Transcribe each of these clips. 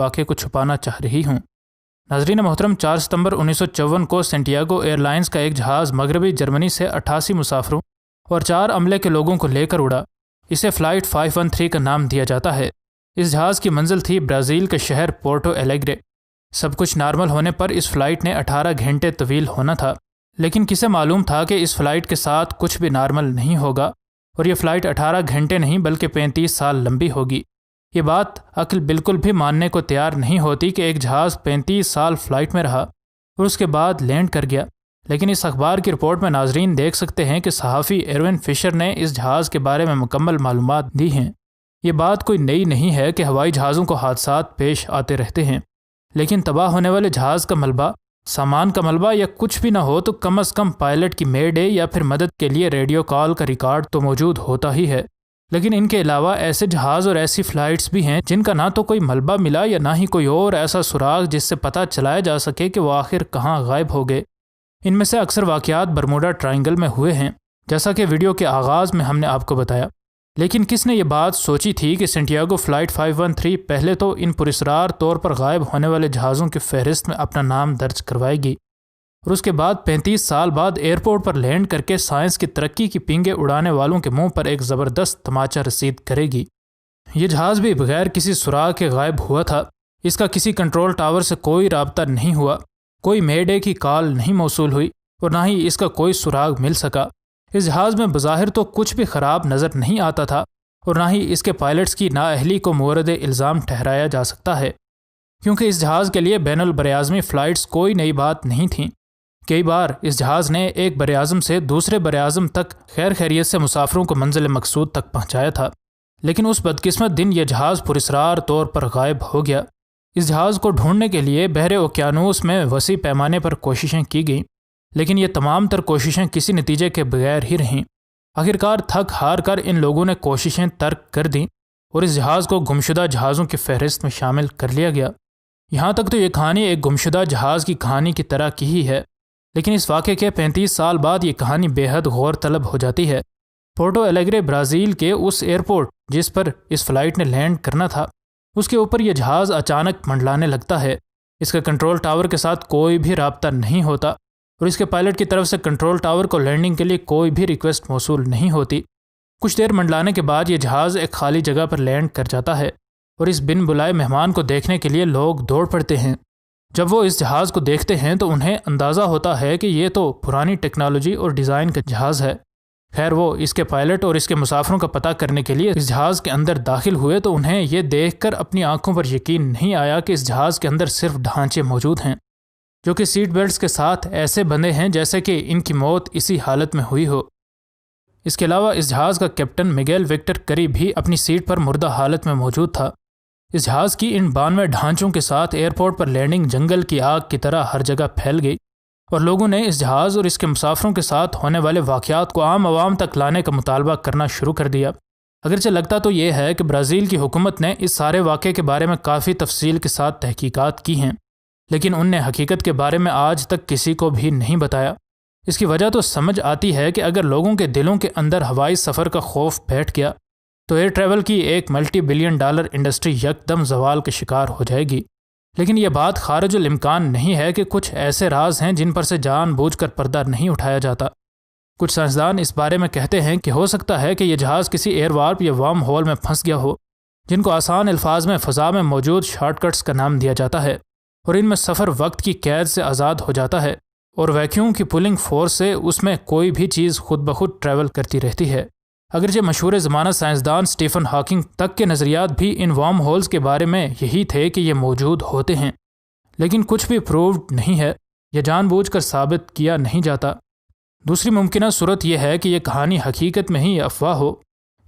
واقعے کو چھپانا چاہ رہی ہوں۔ ناظرین محترم، 4 ستمبر 1954 کو سینٹیاگو ایئر لائنز کا ایک جہاز مغربی جرمنی سے 88 مسافروں اور 4 عملے کے لوگوں کو لے کر اڑا۔ اسے فلائٹ 513 کا نام دیا جاتا ہے۔ اس جہاز کی منزل تھی برازیل کے شہر پورٹو ایلیگرے۔ سب کچھ نارمل ہونے پر اس فلائٹ نے 18 گھنٹے طویل ہونا تھا، لیکن کسے معلوم تھا کہ اس فلائٹ کے ساتھ کچھ بھی نارمل نہیں ہوگا اور یہ فلائٹ 18 گھنٹے نہیں بلکہ 35 سال لمبی ہوگی۔ یہ بات عقل بالکل بھی ماننے کو تیار نہیں ہوتی کہ ایک جہاز 35 سال فلائٹ میں رہا اور اس کے بعد لینڈ کر گیا، لیکن اس اخبار کی رپورٹ میں ناظرین دیکھ سکتے ہیں کہ صحافی ایروین فشر نے اس جہاز کے بارے میں مکمل معلومات دی ہیں۔ یہ بات کوئی نئی نہیں ہے کہ ہوائی جہازوں کو حادثات پیش آتے رہتے ہیں، لیکن تباہ ہونے والے جہاز کا ملبہ، سامان کا ملبہ یا کچھ بھی نہ ہو تو کم از کم پائلٹ کی مے ڈے یا پھر مدد کے لیے ریڈیو کال کا ریکارڈ تو موجود ہوتا ہی ہے۔ لیکن ان کے علاوہ ایسے جہاز اور ایسی فلائٹس بھی ہیں جن کا نہ تو کوئی ملبہ ملا یا نہ ہی کوئی اور ایسا سراغ جس سے پتہ چلایا جا سکے کہ وہ آخر کہاں غائب ہو گئے۔ ان میں سے اکثر واقعات برموڈا ٹرائنگل میں ہوئے ہیں، جیسا کہ ویڈیو کے آغاز میں ہم نے آپ کو بتایا۔ لیکن کس نے یہ بات سوچی تھی کہ سینٹیاگو فلائٹ 513 پہلے تو ان پراسرار طور پر غائب ہونے والے جہازوں کی فہرست میں اپنا نام درج کروائے گی اور اس کے بعد 35 سال بعد ایئرپورٹ پر لینڈ کر کے سائنس کی ترقی کی پینگیں اڑانے والوں کے منہ پر ایک زبردست تماچا رسید کرے گی۔ یہ جہاز بھی بغیر کسی سراغ کے غائب ہوا تھا۔ اس کا کسی کنٹرول ٹاور سے کوئی رابطہ نہیں ہوا، کوئی مے ڈے کی کال نہیں موصول ہوئی اور نہ ہی اس کا کوئی سراغ مل سکا۔ اس جہاز میں بظاہر تو کچھ بھی خراب نظر نہیں آتا تھا اور نہ ہی اس کے پائلٹس کی نااہلی کو مورد الزام ٹھہرایا جا سکتا ہے، کیونکہ اس جہاز کے لیے بین البراعظمی فلائٹس کوئی نئی بات نہیں تھیں۔ کئی بار اس جہاز نے ایک براعظم سے دوسرے براعظم تک خیر خیریت سے مسافروں کو منزل مقصود تک پہنچایا تھا، لیکن اس بدقسمت دن یہ جہاز پراسرار طور پر غائب ہو گیا۔ اس جہاز کو ڈھونڈنے کے لیے بحر اوقیانوس میں وسیع پیمانے پر کوششیں کی گئیں، لیکن یہ تمام تر کوششیں کسی نتیجے کے بغیر ہی رہیں۔ آخرکار تھک ہار کر ان لوگوں نے کوششیں ترک کر دیں اور اس جہاز کو گمشدہ جہازوں کی فہرست میں شامل کر لیا گیا۔ یہاں تک تو یہ کہانی ایک گمشدہ جہاز کی کہانی کی طرح کی ہی ہے، لیکن اس واقعے کے 35 سال بعد یہ کہانی بے حد غور طلب ہو جاتی ہے۔ پورٹو ایلیگرے برازیل کے اس ایئرپورٹ جس پر اس فلائٹ نے لینڈ کرنا تھا، اس کے اوپر یہ جہاز اچانک منڈلانے لگتا ہے۔ اس کا کنٹرول ٹاور کے ساتھ کوئی بھی رابطہ نہیں ہوتا اور اس کے پائلٹ کی طرف سے کنٹرول ٹاور کو لینڈنگ کے لیے کوئی بھی ریکویسٹ موصول نہیں ہوتی۔ کچھ دیر منڈلانے کے بعد یہ جہاز ایک خالی جگہ پر لینڈ کر جاتا ہے اور اس بن بلائے مہمان کو دیکھنے کے لیے لوگ دوڑ پڑتے ہیں۔ جب وہ اس جہاز کو دیکھتے ہیں تو انہیں اندازہ ہوتا ہے کہ یہ تو پرانی ٹیکنالوجی اور ڈیزائن کا جہاز ہے۔ خیر وہ اس کے پائلٹ اور اس کے مسافروں کا پتہ کرنے کے لیے اس جہاز کے اندر داخل ہوئے تو انہیں یہ دیکھ کر اپنی آنکھوں پر یقین نہیں آیا کہ اس جہاز کے اندر صرف ڈھانچے موجود ہیں، جو کہ سیٹ بیلٹس کے ساتھ ایسے بندھے ہیں جیسے کہ ان کی موت اسی حالت میں ہوئی ہو۔ اس کے علاوہ اس جہاز کا کیپٹن مگیل وکٹر کری بھی اپنی سیٹ پر مردہ حالت میں موجود تھا۔ اس جہاز کی ان 92 ڈھانچوں کے ساتھ ایئرپورٹ پر لینڈنگ جنگل کی آگ کی طرح ہر جگہ پھیل گئی اور لوگوں نے اس جہاز اور اس کے مسافروں کے ساتھ ہونے والے واقعات کو عام عوام تک لانے کا مطالبہ کرنا شروع کر دیا۔ اگرچہ لگتا تو یہ ہے کہ برازیل کی حکومت نے اس سارے واقعے کے بارے میں کافی تفصیل کے ساتھ تحقیقات کی ہیں، لیکن ان نے حقیقت کے بارے میں آج تک کسی کو بھی نہیں بتایا۔ اس کی وجہ تو سمجھ آتی ہے کہ اگر لوگوں کے دلوں کے اندر ہوائی سفر کا خوف بیٹھ گیا تو ایئر ٹریول کی ایک ملٹی بلین ڈالر انڈسٹری یکدم زوال کے شکار ہو جائے گی۔ لیکن یہ بات خارج الامکان نہیں ہے کہ کچھ ایسے راز ہیں جن پر سے جان بوجھ کر پردہ نہیں اٹھایا جاتا۔ کچھ سائنسدان اس بارے میں کہتے ہیں کہ ہو سکتا ہے کہ یہ جہاز کسی ایئر وارپ یا ورم ہول میں پھنس گیا ہو، جن کو آسان الفاظ میں فضا میں موجود شارٹ کٹس کا نام دیا جاتا ہے، اور ان میں سفر وقت کی قید سے آزاد ہو جاتا ہے اور ویکیوم کی پولنگ فورس سے اس میں کوئی بھی چیز خود بخود ٹریول کرتی رہتی ہے۔ اگرچہ مشہور زمانہ سائنسدان اسٹیفن ہاکنگ تک کے نظریات بھی ان ورم ہولز کے بارے میں یہی تھے کہ یہ موجود ہوتے ہیں، لیکن کچھ بھی پرووڈ نہیں ہے، یہ جان بوجھ کر ثابت کیا نہیں جاتا۔ دوسری ممکنہ صورت یہ ہے کہ یہ کہانی حقیقت میں ہی افواہ ہو،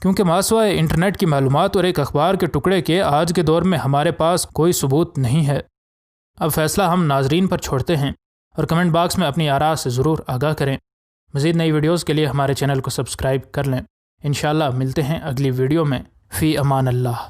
کیونکہ ماسوائے انٹرنیٹ کی معلومات اور ایک اخبار کے ٹکڑے کے آج کے دور میں ہمارے پاس کوئی ثبوت نہیں ہے۔ اب فیصلہ ہم ناظرین پر چھوڑتے ہیں اور کمنٹ باکس میں اپنی آراء سے ضرور آگاہ کریں۔ مزید نئی ویڈیوز کے لیے ہمارے چینل کو سبسکرائب کر لیں۔ انشاءاللہ ملتے ہیں اگلی ویڈیو میں۔ فی امان اللہ۔